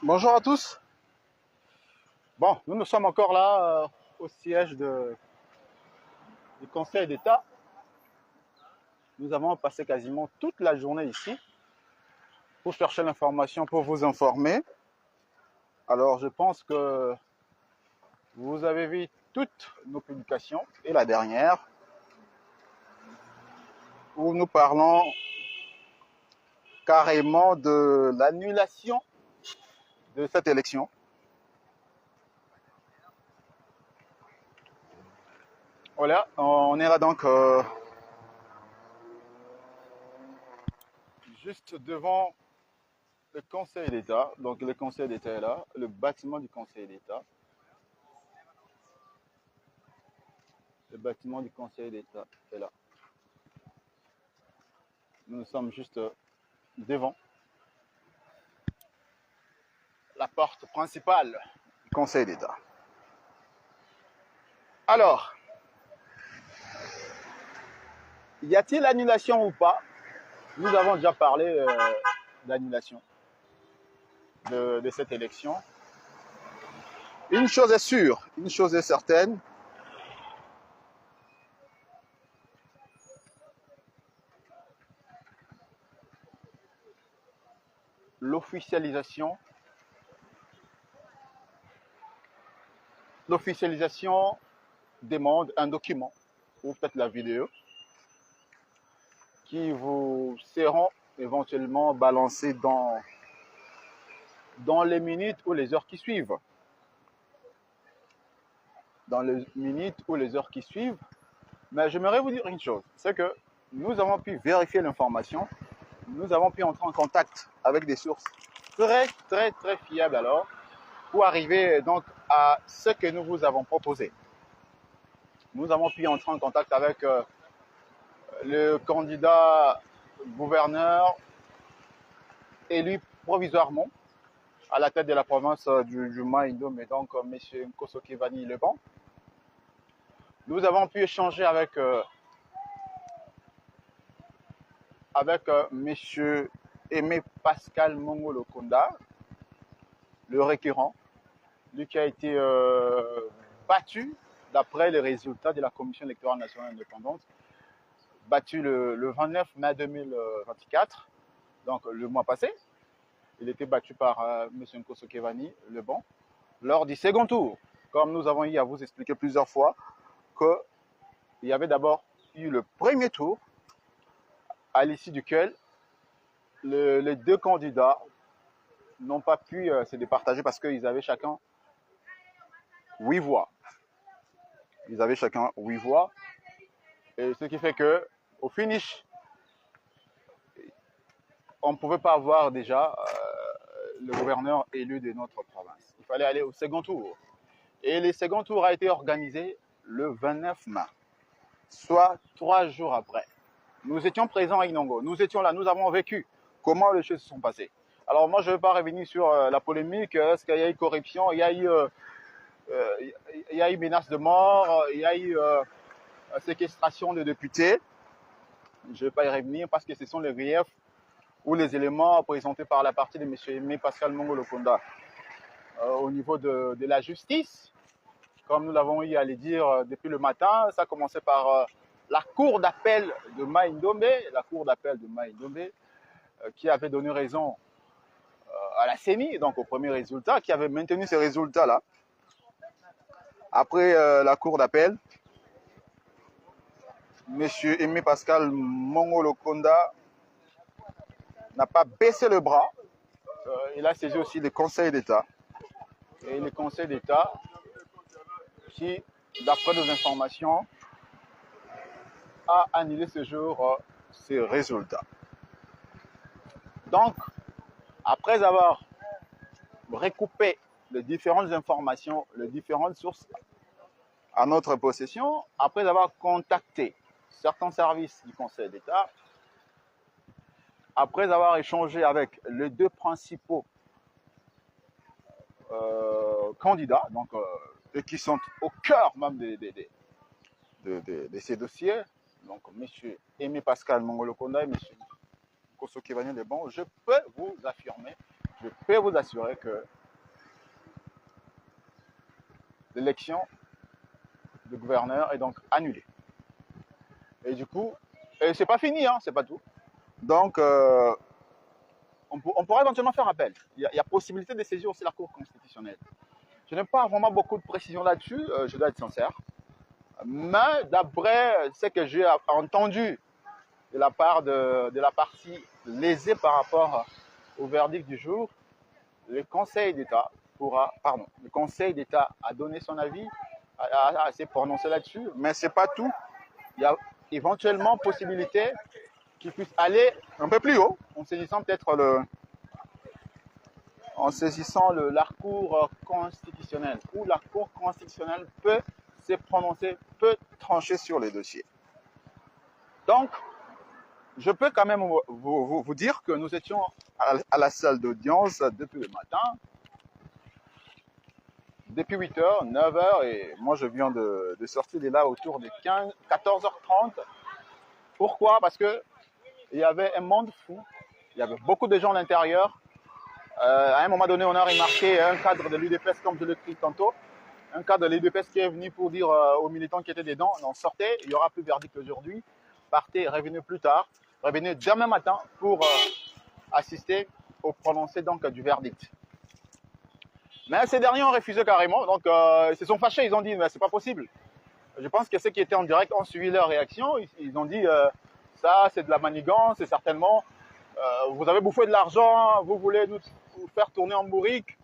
Bonjour à tous. Bon, nous sommes encore là au siège du Conseil d'État. Nous avons passé quasiment toute la journée ici pour chercher l'information, pour vous informer. Alors, je pense que vous avez vu toutes nos publications et la dernière où nous parlons carrément de l'annulation de cette élection. Voilà, on est là donc juste devant le Conseil d'État. Donc le Conseil d'État est là, le bâtiment du Conseil d'État. Le bâtiment du Conseil d'État est là. Nous sommes juste devant la porte principale du Conseil d'État. Alors, y a-t-il annulation ou pas? Nous avons déjà parlé d'annulation de cette élection. Une chose est sûre, une chose est certaine, l'officialisation demande un document, ou peut-être la vidéo, qui vous seront éventuellement balancés dans les minutes ou les heures qui suivent. Dans les minutes ou les heures qui suivent. Mais j'aimerais vous dire une chose, c'est que nous avons pu vérifier l'information, nous avons pu entrer en contact avec des sources très fiables alors, pour arriver donc à ce que nous vous avons proposé. Nous avons pu entrer en contact avec le candidat gouverneur élu provisoirement à la tête de la province du Maïndom, et donc M. Nkosso Kevani Leban. Nous avons pu échanger avec M. Aimé Pascal Mongolo Konda, le récurrent, lui qui a été battu d'après les résultats de la Commission électorale nationale indépendante, battu le 29 mai 2024, donc le mois passé. Il était battu par M. Nkosso Kevani Leban lors du second tour. Comme nous avons eu à vous expliquer plusieurs fois qu'il y avait d'abord eu le premier tour, à l'issue duquel les deux candidats n'ont pas pu se départager parce qu'ils avaient chacun 8 voix. Ils avaient chacun 8 voix. Et ce qui fait que au finish, on ne pouvait pas avoir déjà le gouverneur élu de notre province. Il fallait aller au second tour. Et le second tour a été organisé le 29 mai, soit 3 jours après. Nous étions présents à Inongo, nous étions là, nous avons vécu comment les choses se sont passées. Alors moi, je ne vais pas revenir sur la polémique, est-ce qu'il y a eu corruption, il y a eu menace de mort, il y a eu séquestration de députés. Je ne vais pas y revenir parce que ce sont les griefs ou les éléments présentés par la partie de M. Aimé Pascal Mongolo Konda au niveau de la justice. Comme nous l'avons eu à le dire depuis le matin, ça commençait par la cour d'appel de Maïndombe, qui avait donné raison à la CENI, donc au premier résultat, qui avait maintenu ces résultats-là. Après la cour d'appel, M. Aimé Pascal Mongolo Konda n'a pas baissé le bras. Il a saisi aussi le Conseil d'État. Et le Conseil d'État qui, d'après nos informations, a annulé ce jour ces résultats. Donc, après avoir recoupé les différentes informations, les différentes sources à notre possession, après avoir contacté certains services du Conseil d'État, après avoir échangé avec les deux principaux candidats, donc et qui sont au cœur même de ces dossiers, donc M. Aimé Pascal Mongolo Konda et M. Nkosso Kevani Leban, je peux vous affirmer je peux vous assurer que l'élection de gouverneur est donc annulée. Et du coup, c'est pas fini, hein, c'est pas tout. Donc, on pourrait éventuellement faire appel. Il y a possibilité de saisir aussi la Cour constitutionnelle. Je n'ai pas vraiment beaucoup de précisions là-dessus, je dois être sincère. Mais d'après ce que j'ai entendu de la part de la partie lésée par rapport au verdict du jour, le Conseil d'État le Conseil d'État a donné son avis, s'est prononcé là-dessus, mais c'est pas tout. Il y a éventuellement possibilité qu'il puisse aller un peu plus haut, en saisissant peut-être la Cour constitutionnelle, où la Cour constitutionnelle peut se prononcer, peut trancher sur les dossiers. Donc, je peux quand même vous dire que nous étions à la salle d'audience depuis le matin, depuis 8h, 9h, et moi je viens de sortir de là autour de 14h30. Pourquoi? Parce qu'il y avait un monde fou, il y avait beaucoup de gens à l'intérieur. À un moment donné, on a remarqué un cadre de l'UDPS, comme je l'ai dit tantôt, un cadre de l'UDPS qui est venu pour dire aux militants qui étaient dedans, non, sortez, il n'y aura plus de verdict aujourd'hui, partez, revenez plus tard, revenez demain matin pour assister au prononcé donc, du verdict. Mais ces derniers ont refusé carrément, donc ils se sont fâchés, ils ont dit, mais c'est pas possible. Je pense que ceux qui étaient en direct ont suivi leur réaction, ils ont dit, ça c'est de la manigance, c'est certainement, vous avez bouffé de l'argent, vous voulez nous faire tourner en bourrique,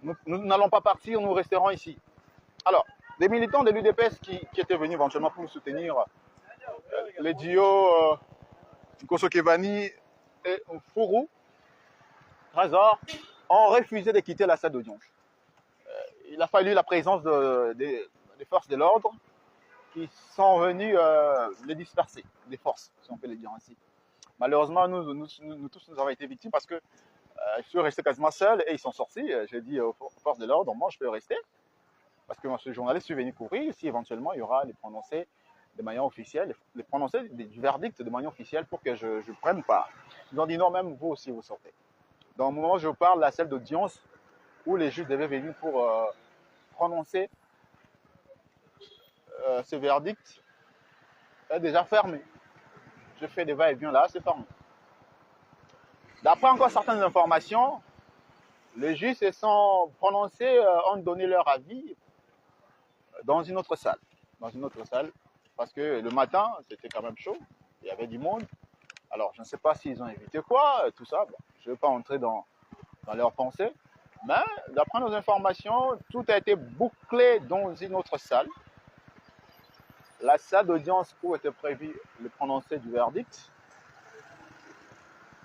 nous n'allons pas partir, nous resterons ici. Alors, des militants de l'UDPS qui étaient venus éventuellement pour nous soutenir, les duos Kosokevani et Fourou, Trésor, ont refusé de quitter la salle d'audience. Il a fallu la présence des forces de l'ordre qui sont venues les disperser, des forces, si on peut le dire ainsi. Malheureusement, nous tous, nous avons été victimes parce que je suis resté quasiment seul et ils sont sortis. J'ai dit aux forces de l'ordre, moi je peux rester parce que moi, ce journaliste, je suis venu couvrir si éventuellement il y aura les prononcés de manière officielle, les prononcés du verdict de manière officielle pour que je prenne part. Ils ont dit non, même vous aussi vous sortez. Dans le moment où je vous parle, la salle d'audience où les juges devaient venir pour prononcer ce verdict est déjà fermée. Je fais des va-et-vient là, c'est fermé. D'après encore certaines informations, les juges se sont prononcés, ont donné leur avis dans une autre salle. Parce que le matin, c'était quand même chaud, il y avait du monde. Alors, je ne sais pas s'ils ont évité quoi, tout ça. Bon, je ne vais pas entrer dans leurs pensées. Mais d'après nos informations, tout a été bouclé dans une autre salle. La salle d'audience où était prévu le prononcé du verdict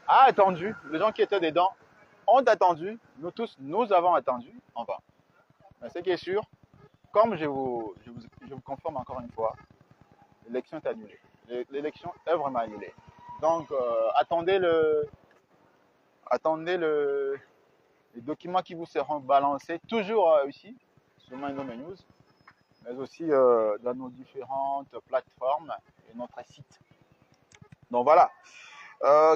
a attendu. Les gens qui étaient dedans ont attendu. Nous tous, nous avons attendu en vain. Mais ce qui est sûr, comme je vous confirme encore une fois, l'élection est annulée. L'élection est vraiment annulée. Donc, attendez les documents qui vous seront balancés, toujours ici, sur Mindome News, mais aussi dans nos différentes plateformes et notre site. Donc voilà.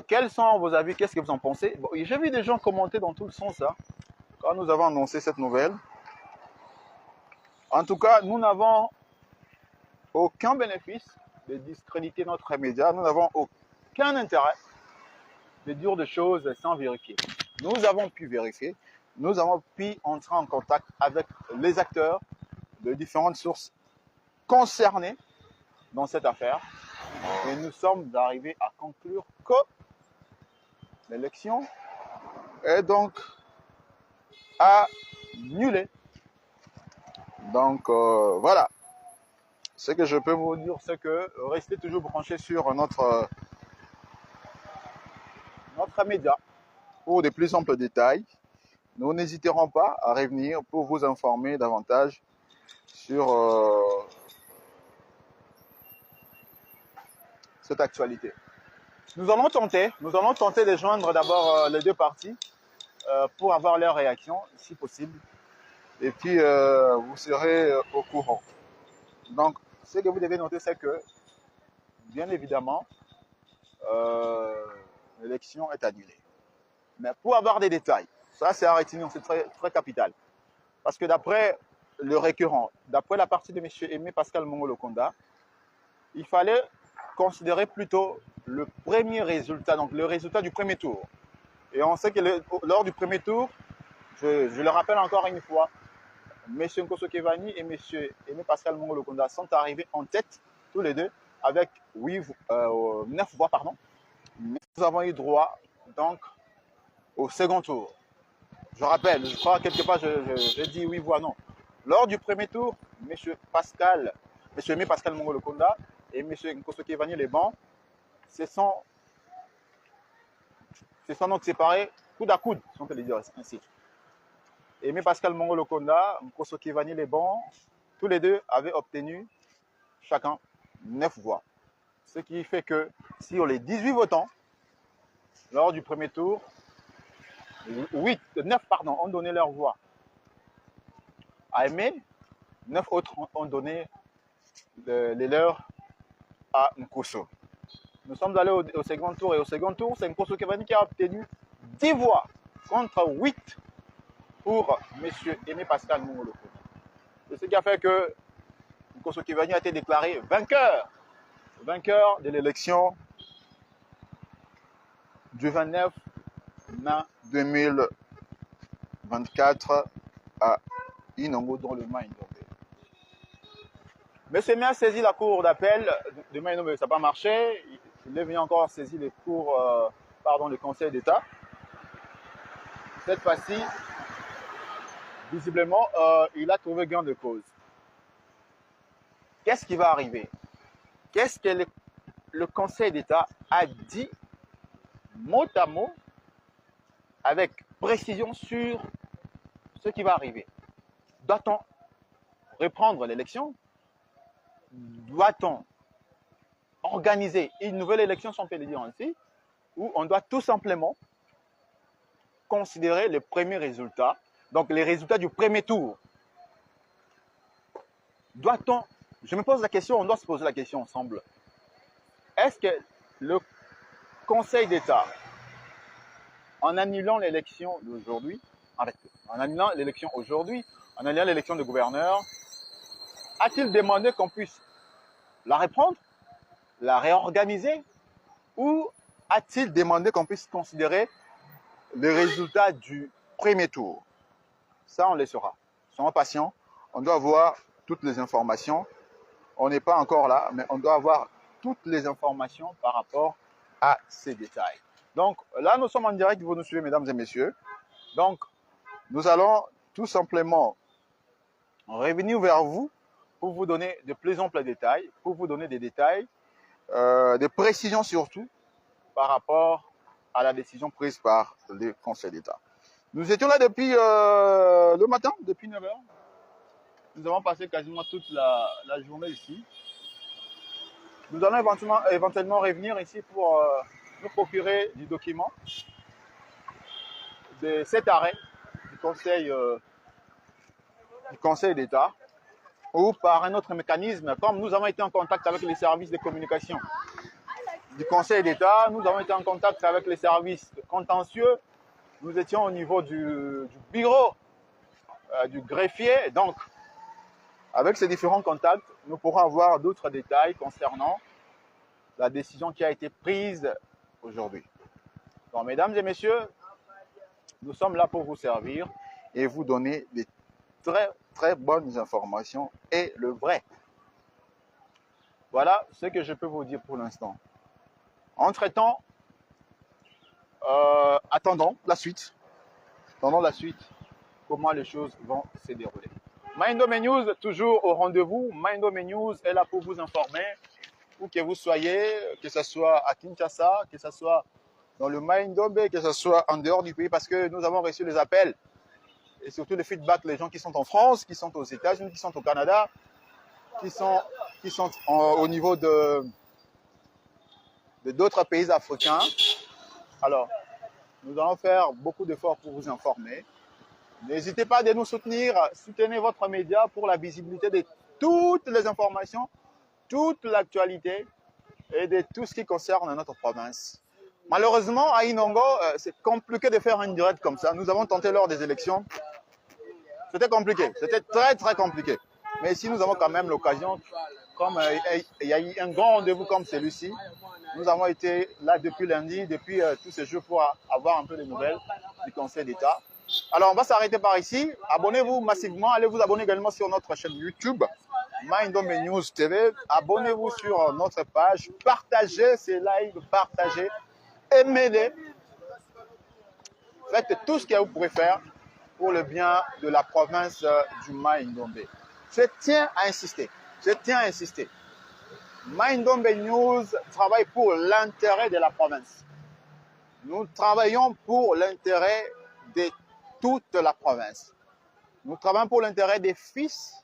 Quels sont vos avis? Qu'est-ce que vous en pensez? Bon, j'ai vu des gens commenter dans tout le sens hein, quand nous avons annoncé cette nouvelle. En tout cas, nous n'avons aucun bénéfice de discréditer notre média. Nous n'avons aucun intérêt de dire des choses sans vérifier. Nous avons pu vérifier. Nous avons pu entrer en contact avec les acteurs de différentes sources concernées dans cette affaire. Et nous sommes arrivés à conclure que l'élection est donc annulée. Donc voilà. Ce que je peux vous dire, c'est que restez toujours branchés sur notre média pour de plus amples détails. Nous n'hésiterons pas à revenir pour vous informer davantage sur cette actualité. Nous allons tenter de joindre d'abord les deux parties pour avoir leur réaction, si possible. Et puis, vous serez au courant. Donc, ce que vous devez noter, c'est que, bien évidemment, l'élection est annulée. Mais pour avoir des détails Ça, c'est à retenir, c'est très, très capital. Parce que d'après le récurrent, d'après la partie de M. Aimé Pascal Mongolo Konda, il fallait considérer plutôt le premier résultat, donc le résultat du premier tour. Et on sait que lors du premier tour, je le rappelle encore une fois, M. Nkosso Kevani et M. Aimé Pascal Mongolo Konda sont arrivés en tête, tous les deux, avec 9 voix. Pardon. Mais nous avons eu droit donc au second tour. Je rappelle, je crois quelque part, je dis 8 voix, non. Lors du premier tour, M. Aimé Pascal Mongolo Konda et M. Nkosso Kevani les bancs se sont donc séparés coude à coude, si on peut le dire ainsi. Aimé Pascal Mongolo Konda, Nkosso Kevani les bancs, tous les deux avaient obtenu chacun 9 voix. Ce qui fait que sur les 18 votants, lors du premier tour, 9 ont donné leur voix à Aimé, 9 autres ont donné les leurs à Nkosso. Nous sommes allés au second tour, et au second tour, c'est Nkosso Kevani qui a obtenu 10 voix contre 8 pour M. Aimé Pascal Mongolo Konda. C'est ce qui a fait que Nkosso Kevani a été déclaré vainqueur de l'élection du 29 mai 2024 à Inongo dans le Maïndombe. M. Aimé a saisi la cour d'appel de Maïndombe, ça n'a pas marché. Il est venu encore saisir le Conseil d'État. Cette fois-ci, visiblement, il a trouvé gain de cause. Qu'est-ce qui va arriver? Qu'est-ce que le Conseil d'État a dit mot à mot, avec précision, sur ce qui va arriver? Doit-on reprendre l'élection? Doit-on organiser une nouvelle élection, si on peut le dire ainsi, ou on doit tout simplement considérer les premiers résultats, donc les résultats du premier tour? Doit-on, je me pose la question, on doit se poser la question ensemble. Est-ce que le Conseil d'État, en annulant l'élection d'aujourd'hui, en annulant l'élection aujourd'hui, en annulant l'élection de gouverneur, a-t-il demandé qu'on puisse la reprendre, la réorganiser, ou a-t-il demandé qu'on puisse considérer les résultats du premier tour? Ça, on les saura. Soyons patients, on doit avoir toutes les informations. On n'est pas encore là, mais on doit avoir toutes les informations par rapport à ces détails. Donc là, nous sommes en direct, vous nous suivez, mesdames et messieurs. Donc, nous allons tout simplement revenir vers vous pour vous donner de plus amples détails, pour vous donner des détails, des précisions surtout, par rapport à la décision prise par le Conseil d'État. Nous étions là depuis le matin, depuis 9 h. Nous avons passé quasiment toute la journée ici. Nous allons éventuellement revenir ici pour nous procurer du document de cet arrêt du Conseil d'État, ou par un autre mécanisme, comme nous avons été en contact avec les services de communication du Conseil d'État, nous avons été en contact avec les services contentieux, nous étions au niveau du bureau du greffier. Donc, avec ces différents contacts, nous pourrons avoir d'autres détails concernant la décision qui a été prise aujourd'hui. Donc, mesdames et messieurs, nous sommes là pour vous servir et vous donner des très, très bonnes informations et le vrai. Voilà ce que je peux vous dire pour l'instant. Entre-temps, attendons la suite. Attendons la suite, comment les choses vont se dérouler. Maïndombe News, toujours au rendez-vous. Maïndombe News est là pour vous informer, où que vous soyez, que ce soit à Kinshasa, que ce soit dans le Maïndombe, que ce soit en dehors du pays, parce que nous avons reçu les appels et surtout le feedback des gens qui sont en France, qui sont aux États-Unis, qui sont au Canada, qui sont au niveau de d'autres pays africains. Alors, nous allons faire beaucoup d'efforts pour vous informer. N'hésitez pas à nous soutenir, soutenez votre média pour la visibilité de toutes les informations, toute l'actualité et de tout ce qui concerne notre province. Malheureusement, à Inongo, c'est compliqué de faire une direct comme ça. Nous avons tenté lors des élections. C'était compliqué. C'était très, très compliqué. Mais ici, nous avons quand même l'occasion, comme il y a eu un grand rendez-vous comme celui-ci, nous avons été là depuis lundi, depuis tous ces jours pour avoir un peu de nouvelles du Conseil d'État. Alors, on va s'arrêter par ici. Abonnez-vous massivement. Allez vous abonner également sur notre chaîne YouTube, Maindombe News TV. Abonnez-vous sur notre page. Partagez ces lives, partagez. Aimez-les. Faites tout ce que vous pourrez faire pour le bien de la province du Maindombe. Je tiens à insister. Je tiens à insister. Maindombe News travaille pour l'intérêt de la province. Nous travaillons pour l'intérêt de toute la province. Nous travaillons pour l'intérêt des fils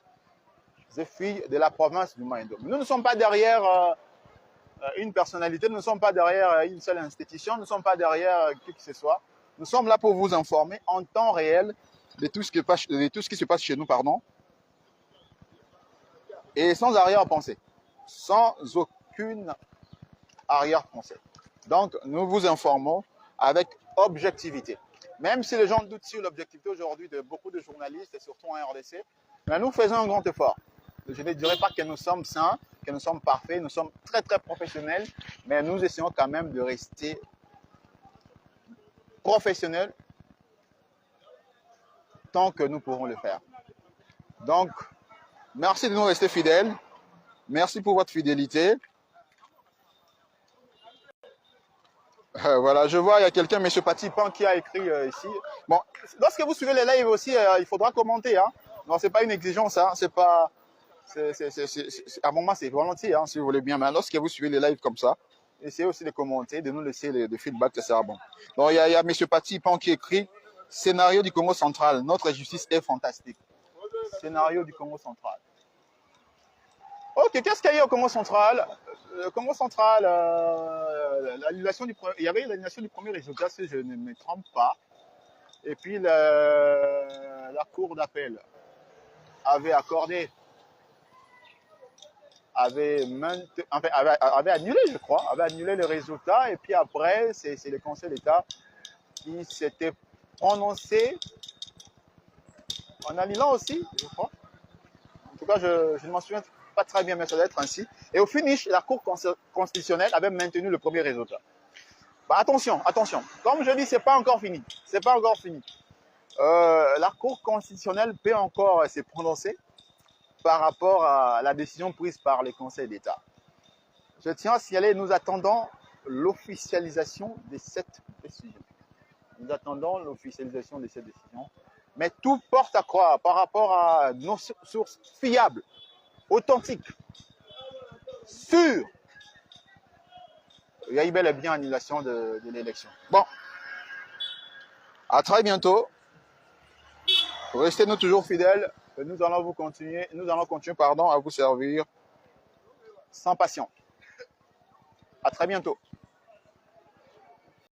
et filles de la province du Maindombe. Nous ne sommes pas derrière une personnalité, nous ne sommes pas derrière une seule institution, nous ne sommes pas derrière qui que ce soit. Nous sommes là pour vous informer en temps réel de tout ce qui se passe chez nous, pardon, et sans arrière-pensée, sans aucune arrière-pensée. Donc, nous vous informons avec objectivité. Même si les gens doutent sur l'objectivité aujourd'hui de beaucoup de journalistes, et surtout en RDC, mais nous faisons un grand effort. Je ne dirais pas que nous sommes sains, que nous sommes parfaits, nous sommes très très professionnels, mais nous essayons quand même de rester professionnels tant que nous pourrons le faire. Donc, merci de nous rester fidèles. Merci pour votre fidélité. Voilà, je vois, il y a quelqu'un, M. Patipan, qui a écrit ici. Bon, lorsque vous suivez les lives aussi, il faudra commenter. Hein. Non, ce n'est pas une exigence. Hein. C'est pas... à un moment, c'est volontiers, hein, si vous voulez bien. Mais lorsque vous suivez les lives comme ça, essayez aussi de commenter, de nous laisser des feedbacks, ça sera bon. Donc, il y a M. Patipan qui écrit « Scénario du Congo central. Notre justice est fantastique. » Scénario du Congo central. Ok, qu'est-ce qu'il y a au Congo central? Le Congo central, il y avait l'annulation du premier résultat, si je ne me trompe pas. Et puis, la Cour d'appel avait accordé, avait annulé, je crois, avait annulé le résultat. Et puis après, c'est le Conseil d'État qui s'était prononcé en annulant aussi, je crois. En tout cas, je ne m'en souviens pas très bien, mais ça doit être ainsi. Et au finish, la Cour constitutionnelle avait maintenu le premier résultat. Bah, attention, attention. Comme je dis, c'est pas encore fini. C'est pas encore fini. La Cour constitutionnelle peut encore se prononcer par rapport à la décision prise par les conseils d'État. Je tiens à signaler, nous attendons l'officialisation de cette décision. Nous attendons l'officialisation de cette décision. Mais tout porte à croire par rapport à nos sources fiables, authentiques, sûres. Il y a eu bel et bien annulation de l'élection. Bon, à très bientôt. Restez-nous toujours fidèles. Nous allons continuer à vous servir sans passion. À très bientôt.